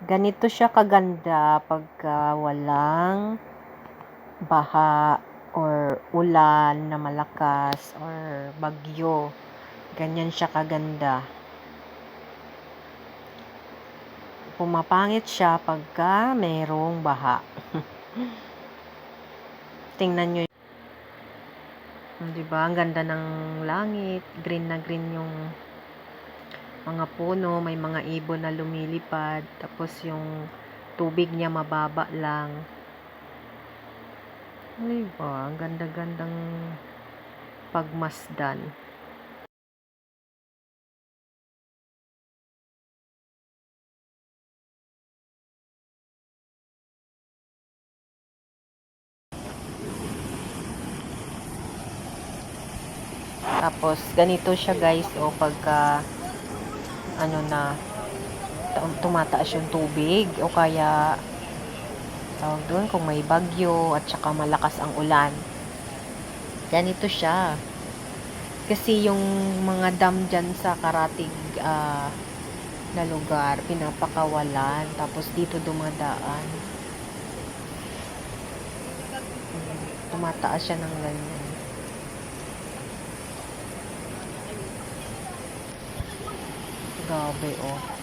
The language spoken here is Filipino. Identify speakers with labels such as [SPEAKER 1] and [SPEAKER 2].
[SPEAKER 1] Ganito siya kaganda pagka walang baha or ulan na malakas or bagyo. Ganyan siya kaganda. Pumapangit siya pagka mayroong baha. Tingnan nyo. Diba? Ang ganda ng langit. Green na green yung mga puno. May mga ibon na lumilipad. Tapos yung tubig niya mababa lang. Diba? Ang ganda-gandang pagmasdan. Tapos, ganito siya guys, o pagka, tumataas yung tubig, o kaya, tawag doon, kung may bagyo, at saka malakas ang ulan. Ganito siya. Kasi yung mga dam dyan sa karatig, na lugar, pinapakawalan. Tapos, dito dumadaan. Tumataas siya ng ganyan. Grabe, oh.